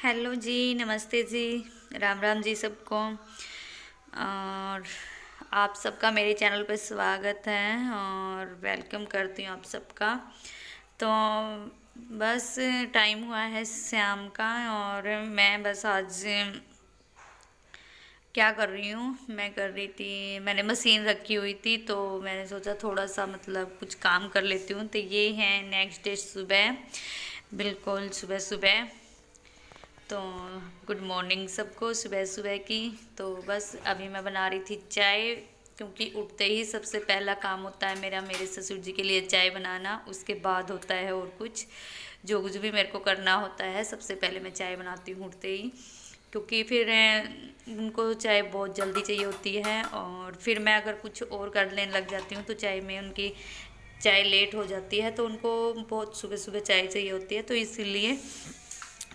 Hello जी, नमस्ते जी, राम राम जी सबको। और आप सबका मेरे चैनल पे स्वागत है और वेलकम करती हूँ आप सबका। तो बस टाइम हुआ है शाम का और मैं बस आज क्या कर रही हूँ, मैं कर रही थी, मैंने मशीन रखी हुई थी तो मैंने सोचा थोड़ा सा मतलब कुछ काम कर लेती हूँ। तो ये है नेक्स्ट डे सुबह, बिल्कुल सुबह सुबह। तो गुड मॉर्निंग सबको सुबह सुबह की। तो बस अभी मैं बना रही थी चाय, क्योंकि उठते ही सबसे पहला काम होता है मेरा मेरे ससुर जी के लिए चाय बनाना। उसके बाद होता है और कुछ भी मेरे को करना होता है, सबसे पहले मैं चाय बनाती हूँ उठते ही, क्योंकि फिर उनको चाय बहुत जल्दी चाहिए होती है। और फिर मैं अगर कुछ और करने लग जाती हूँ तो चाय में उनकी चाय लेट हो जाती है, तो उनको बहुत सुबह सुबह चाय चाहिए होती है, तो इसीलिए।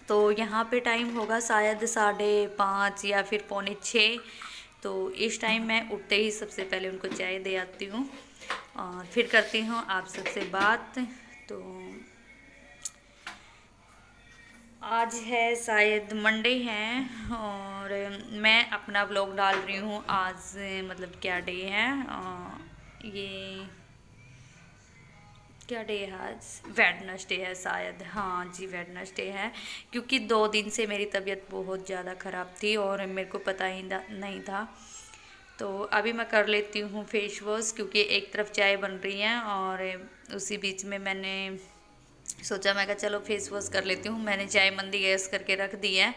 तो यहाँ पे टाइम होगा शायद 5:30 या फिर पौने 6। तो इस टाइम मैं उठते ही सबसे पहले उनको चाय दे आती हूँ और फिर करती हूँ आप सबसे बात। तो आज है शायद मंडे है और मैं अपना ब्लॉग डाल रही हूँ आज। मतलब क्या डे है, ये क्या डे है आज, वेडनेसडे है शायद। हाँ जी, वेडनेसडे है, क्योंकि 2 दिन से मेरी तबीयत बहुत ज़्यादा ख़राब थी और मेरे को पता ही नहीं था। तो अभी मैं कर लेती हूँ फेस वॉश, क्योंकि एक तरफ चाय बन रही है और उसी बीच में मैंने सोचा, मैं कहा चलो फेस वॉश कर लेती हूँ। मैंने चाय मंदी गैस करके रख दी है,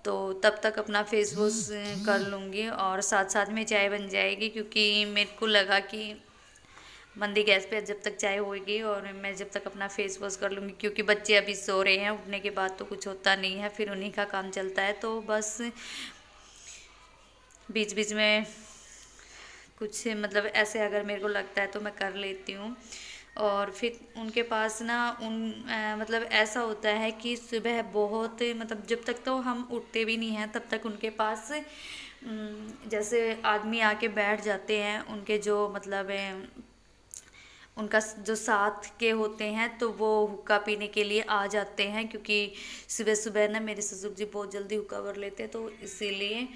तो तब तक अपना फेस वॉश कर लूँगी और साथ साथ में चाय बन जाएगी, क्योंकि मेरे को लगा कि मंदी गैस पे जब तक चाय होएगी और मैं जब तक अपना फेस वॉश कर लूँगी, क्योंकि बच्चे अभी सो रहे हैं, उठने के बाद तो कुछ होता नहीं है, फिर उन्हीं का काम चलता है। तो बस बीच बीच में कुछ मतलब ऐसे अगर मेरे को लगता है तो मैं कर लेती हूँ। और फिर उनके पास ना मतलब ऐसा होता है कि सुबह बहुत मतलब जब तक तो हम उठते भी नहीं हैं तब तक उनके पास जैसे आदमी आके बैठ जाते हैं, उनके जो मतलब उनका जो साथ के होते हैं तो वो हुक्का पीने के लिए आ जाते हैं, क्योंकि सुबह सुबह ना मेरे ससुर जी बहुत जल्दी हुक्का कर लेते हैं, तो इसीलिए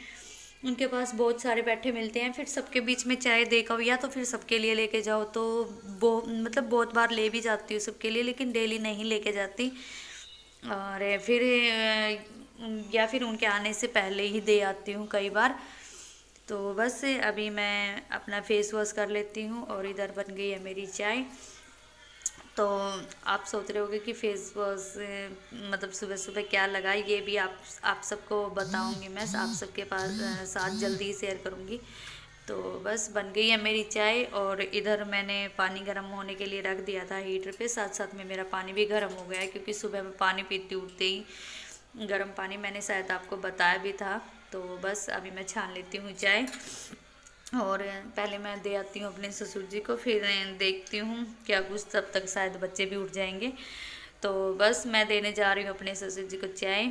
उनके पास बहुत सारे बैठे मिलते हैं। फिर सबके बीच में चाय देकर या तो फिर सबके लिए लेके जाओ, तो वो मतलब बहुत बार ले भी जाती हूँ सबके लिए, लेकिन डेली नहीं लेके जाती। और फिर या फिर उनके आने से पहले ही दे आती हूँ कई बार। तो बस अभी मैं अपना फेस वॉश कर लेती हूँ और इधर बन गई है मेरी चाय। तो आप सोच रहे होगे कि फेस वॉश मतलब सुबह सुबह क्या लगा, ये भी आप सबको बताऊंगी, मैं आप सबके पास साथ जल्दी ही शेयर करूंगी। तो बस बन गई है मेरी चाय और इधर मैंने पानी गर्म होने के लिए रख दिया था हीटर पे, साथ साथ में मेरा पानी भी गर्म हो गया है, क्योंकि सुबह में पानी पीती उठते ही गर्म पानी, मैंने शायद आपको बताया भी था। तो बस अभी मैं छान लेती हूँ चाय और पहले मैं दे आती हूँ अपने ससुर जी को, फिर देखती हूँ क्या कुछ, तब तक शायद बच्चे भी उठ जाएंगे। तो बस मैं देने जा रही हूँ अपने ससुर जी को चाय।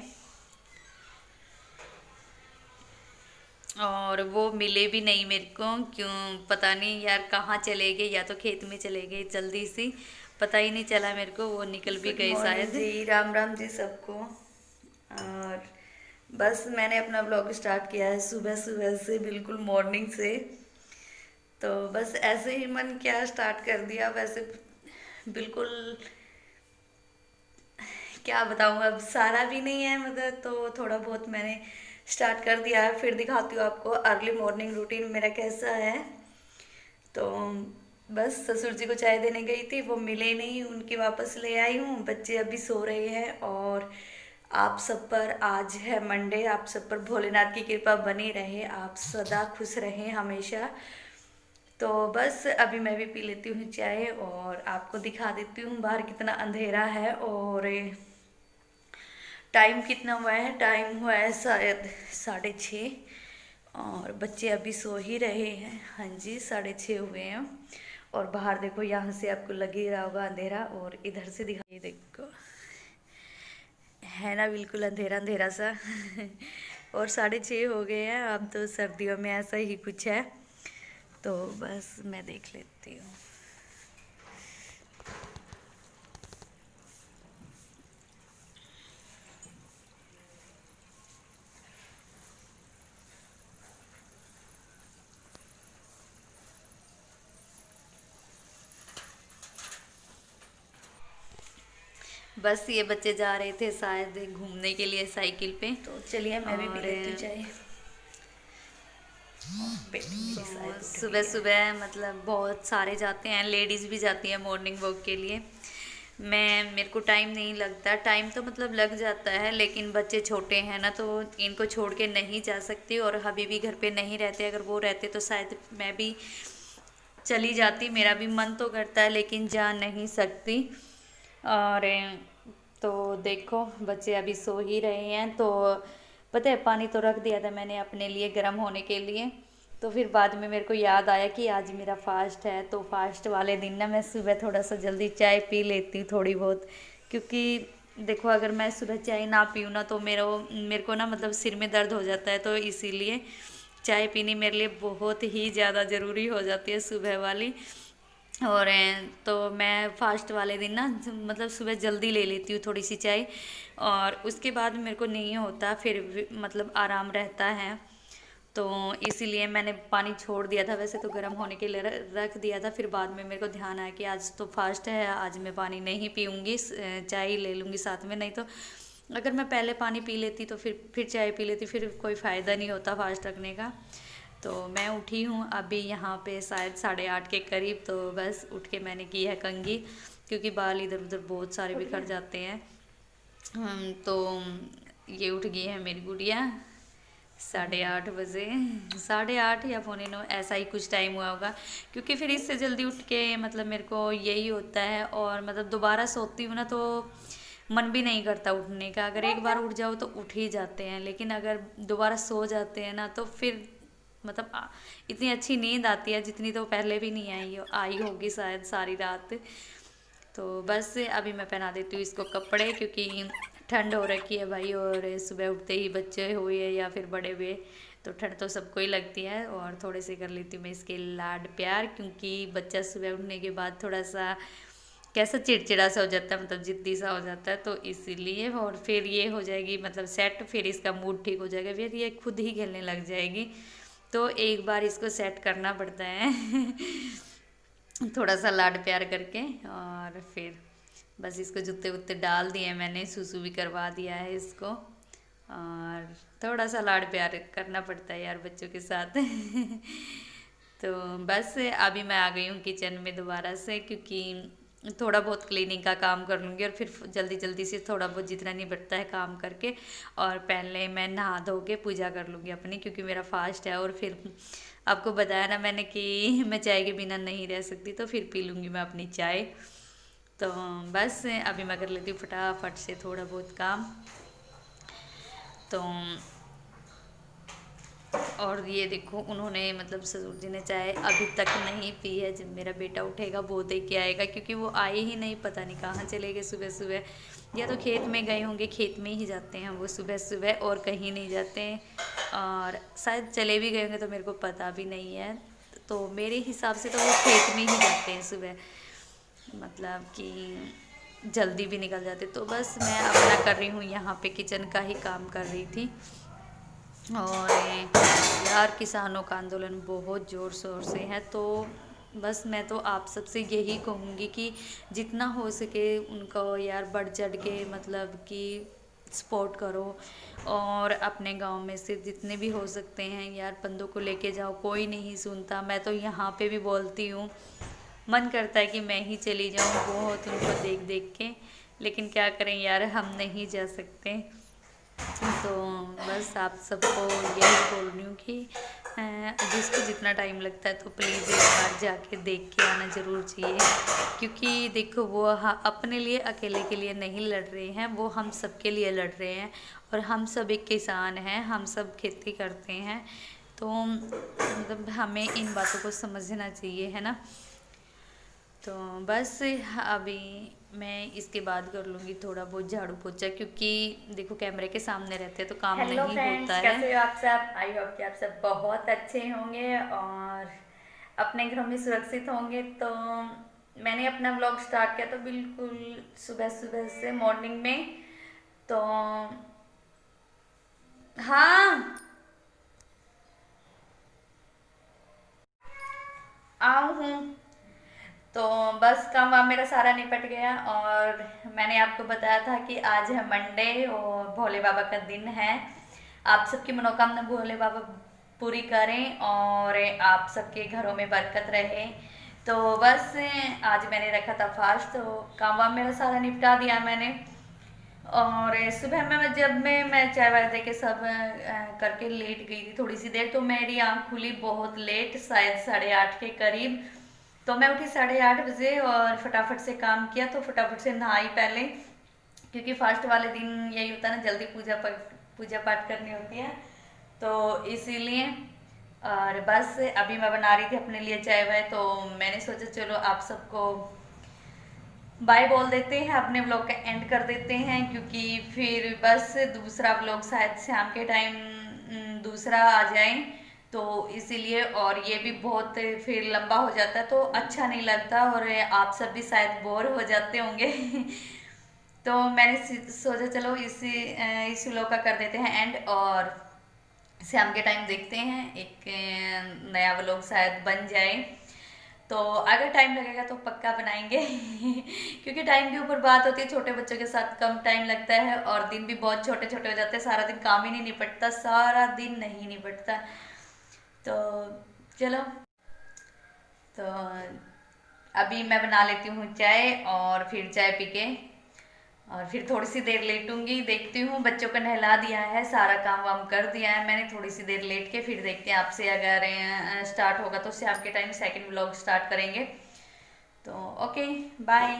और वो मिले भी नहीं मेरे को, क्यों पता नहीं यार, कहाँ चले गए, या तो खेत में चले गए जल्दी सी, पता ही नहीं चला मेरे को, वो निकल भी गए शायद। जी राम राम जी सबको। और बस मैंने अपना ब्लॉग स्टार्ट किया है सुबह सुबह से, बिल्कुल मॉर्निंग से। तो बस ऐसे ही मन क्या स्टार्ट कर दिया, वैसे बिल्कुल क्या बताऊँ, अब सारा भी नहीं है मतलब, तो थोड़ा बहुत मैंने स्टार्ट कर दिया है। फिर दिखाती हूँ आपको अर्ली मॉर्निंग रूटीन मेरा कैसा है। तो बस ससुर जी को चाय देने गई थी, वो मिले नहीं, उनकी वापस ले आई हूँ, बच्चे अभी सो रहे हैं। और आप सब पर आज है मंडे, आप सब पर भोलेनाथ की कृपा बनी रहे, आप सदा खुश रहें हमेशा। तो बस अभी मैं भी पी लेती हूँ चाय और आपको दिखा देती हूँ बाहर कितना अंधेरा है और टाइम कितना हुआ है। टाइम हुआ है शायद 6:30 और बच्चे अभी सो ही रहे हैं। हाँ जी, 6:30 हुए हैं। और बाहर देखो, यहाँ से आपको लग ही रहा होगा अंधेरा, और इधर से दिखाइए, देखो है ना बिल्कुल अंधेरा अंधेरा सा और 6:30 हो गए हैं। अब तो सर्दियों में ऐसा ही कुछ है। तो बस मैं देख लेती हूँ। बस ये बच्चे जा रहे थे शायद घूमने के लिए साइकिल पे। तो चलिए मैं भी पी और लेती हूँ चाय। बेटी मेरी तो शायद उठ सुबह गई है। सुबह मतलब बहुत सारे जाते हैं, लेडीज़ भी जाती हैं मॉर्निंग वॉक के लिए। मेरे को टाइम नहीं लगता, टाइम तो मतलब लग जाता है, लेकिन बच्चे छोटे हैं ना, तो इनको छोड़ के नहीं जा सकती। और अभी भी घर पे नहीं रहते, अगर वो रहते तो शायद मैं भी चली जाती, मेरा भी मन तो करता है लेकिन जा नहीं सकती। और तो देखो बच्चे अभी सो ही रहे हैं, तो पता है पानी तो रख दिया था मैंने अपने लिए गर्म होने के लिए। तो फिर बाद में मेरे को याद आया कि आज मेरा फास्ट है, तो फास्ट वाले दिन ना मैं सुबह थोड़ा सा जल्दी चाय पी लेती हूँ थोड़ी बहुत। क्योंकि देखो अगर मैं सुबह चाय ना पीऊँ ना तो मेरे को ना मतलब सिर में दर्द हो जाता है, तो इसीलिए चाय पीनी मेरे लिए बहुत ही ज़्यादा ज़रूरी हो जाती है सुबह वाली। और तो मैं फास्ट वाले दिन ना मतलब सुबह जल्दी ले लेती हूँ थोड़ी सी चाय, और उसके बाद मेरे को नहीं होता फिर मतलब आराम रहता है। तो इसीलिए मैंने पानी छोड़ दिया था, वैसे तो गर्म होने के लिए रख दिया था। फिर बाद में मेरे को ध्यान आया कि आज तो फास्ट है, आज मैं पानी नहीं पीऊँगी, चाय ही ले लूँगी साथ में। नहीं तो अगर मैं पहले पानी पी लेती तो फिर चाय पी लेती, फिर कोई फ़ायदा नहीं होता फास्ट रखने का। तो मैं उठी हूँ अभी यहाँ पे शायद 8:30 के करीब, तो बस उठ के मैंने की है कंघी, क्योंकि बाल इधर उधर बहुत सारे उठ बिखर गया। जाते हैं। तो ये उठ गई है मेरी गुड़िया 8:30 बजे, 8:30 या 8:45 ऐसा ही कुछ टाइम हुआ होगा। क्योंकि फिर इससे जल्दी उठ के मतलब मेरे को यही होता है, और मतलब दोबारा सोती हूँ ना तो मन भी नहीं करता उठने का। अगर एक बार उठ जाओ तो उठ ही जाते हैं, लेकिन अगर दोबारा सो जाते हैं ना तो फिर मतलब इतनी अच्छी नींद आती है जितनी तो पहले भी नहीं आई होगी शायद सारी रात। तो बस अभी मैं पहना देती हूँ इसको कपड़े, क्योंकि ठंड हो रखी है भाई, और सुबह उठते ही बच्चे हुए या फिर बड़े हुए तो ठंड तो सबको ही लगती है। और थोड़े से कर लेती हूँ मैं इसके लाड प्यार, क्योंकि बच्चा सुबह उठने के बाद थोड़ा सा कैसा चिड़चिड़ा सा हो जाता है, मतलब जिद्दी सा हो जाता है, तो इसीलिए। और फिर ये हो जाएगी मतलब सेट, फिर इसका मूड ठीक हो जाएगा, फिर ये खुद ही खेलने लग जाएगी। तो एक बार इसको सेट करना पड़ता है थोड़ा सा लाड प्यार करके। और फिर बस इसको जूते वूते डाल दिए मैंने, सुसु भी करवा दिया है इसको। और थोड़ा सा लाड प्यार करना पड़ता है यार बच्चों के साथ तो बस अभी मैं आ गई हूँ किचन में दोबारा से, क्योंकि थोड़ा बहुत क्लीनिंग का काम कर लूँगी, और फिर जल्दी जल्दी से थोड़ा बहुत जितना नहीं बचता है काम करके, और पहले मैं नहा धो के पूजा कर लूँगी अपनी, क्योंकि मेरा फास्ट है। और फिर आपको बताया ना मैंने कि मैं चाय के बिना नहीं रह सकती, तो फिर पी लूँगी मैं अपनी चाय। तो बस अभी मैं कर लेती हूँ फटाफट से थोड़ा बहुत काम। तो और ये देखो उन्होंने मतलब ससुर जी ने चाय अभी तक नहीं पी है, जब मेरा बेटा उठेगा वो दे के आएगा, क्योंकि वो आए ही नहीं, पता नहीं कहाँ चले गए सुबह सुबह। या तो खेत में गए होंगे, खेत में ही जाते हैं वो सुबह सुबह, और कहीं नहीं जाते हैं। और शायद चले भी गए होंगे तो मेरे को पता भी नहीं है। तो मेरे हिसाब से तो वो खेत में ही जाते हैं सुबह, मतलब कि जल्दी भी निकल जाते। तो बस मैं अपना कर रही हूँ यहाँ पे, किचन का ही काम कर रही थी। और यार किसानों का आंदोलन बहुत ज़ोर शोर से है, तो बस मैं तो आप सबसे यही कहूँगी कि जितना हो सके उनको यार बढ़ चढ़ के मतलब कि सपोर्ट करो। और अपने गांव में से जितने भी हो सकते हैं यार बंदों को लेके जाओ, कोई नहीं सुनता। मैं तो यहाँ पे भी बोलती हूँ, मन करता है कि मैं ही चली जाऊँ बहुत उनको देख देख के, लेकिन क्या करें यार हम नहीं जा सकते। तो बस आप सबको यही बोल रही हूँ कि जिसको जितना टाइम लगता है तो प्लीज़ एक बार जाके देख के आना ज़रूर चाहिए। क्योंकि देखो वो अपने लिए अकेले के लिए नहीं लड़ रहे हैं, वो हम सब के लिए लड़ रहे हैं। और हम सब एक किसान हैं, हम सब खेती करते हैं, तो मतलब हमें इन बातों को समझना चाहिए, है ना। तो बस अभी मैं इसके बाद कर लूँगी थोड़ा बहुत झाड़ू पोछा, क्योंकि देखो कैमरे के सामने रहते हैं तो काम हेलो नहीं होता फ्रेंड्स, है। कैसे हो आप सब? आई होप कि आप सब बहुत अच्छे होंगे और अपने घरों में सुरक्षित होंगे। तो मैंने अपना व्लॉग स्टार्ट किया तो बिल्कुल सुबह सुबह से मॉर्निंग में। तो हाँ, आऊँ हूँ। तो बस काम वाम मेरा सारा निपट गया। और मैंने आपको बताया था कि आज है मंडे और भोले बाबा का दिन है। आप सबकी मनोकामना भोले बाबा पूरी करें और आप सबके घरों में बरकत रहे। तो बस आज मैंने रखा था फास्ट, तो काम वाम मेरा सारा निपटा दिया मैंने। और सुबह में जब मैं चाय वाय दे के सब करके लेट गई थी थोड़ी सी देर, तो मेरी आँख खुली बहुत लेट, शायद 8:30 के करीब। तो मैं उठी 8:30 बजे और फटाफट से काम किया, तो फटाफट से नहाई पहले, क्योंकि फास्ट वाले दिन यही होता है ना, जल्दी पूजा पाठ करनी होती है, तो इसीलिए। और बस अभी मैं बना रही थी अपने लिए चाय वाय, तो मैंने सोचा चलो आप सबको बाय बोल देते हैं, अपने व्लॉग का एंड कर देते हैं, क्योंकि फिर बस दूसरा व्लॉग शायद शाम के टाइम दूसरा आ जाए, तो इसीलिए। और ये भी बहुत फिर लंबा हो जाता है तो अच्छा नहीं लगता, और आप सब भी शायद बोर हो जाते होंगे तो मैंने सोचा चलो इस व्लॉग का कर देते हैं एंड, और शाम के टाइम देखते हैं एक नया व्लॉग शायद बन जाए। तो अगर टाइम लगेगा तो पक्का बनाएंगे क्योंकि टाइम के ऊपर बात होती है, छोटे बच्चों के साथ कम टाइम लगता है और दिन भी बहुत छोटे छोटे हो जाते हैं, सारा दिन काम ही नहीं निपटता, सारा दिन नहीं निपटता। तो चलो, तो अभी मैं बना लेती हूँ चाय, और फिर चाय पी के और फिर थोड़ी सी देर लेटूंगी, देखती हूँ बच्चों को नहला दिया है, सारा काम वाम कर दिया है मैंने, थोड़ी सी देर लेट के फिर देखते हैं आपसे अगर स्टार्ट होगा तो शाम के टाइम सेकंड व्लॉग स्टार्ट करेंगे। तो ओके, बाय।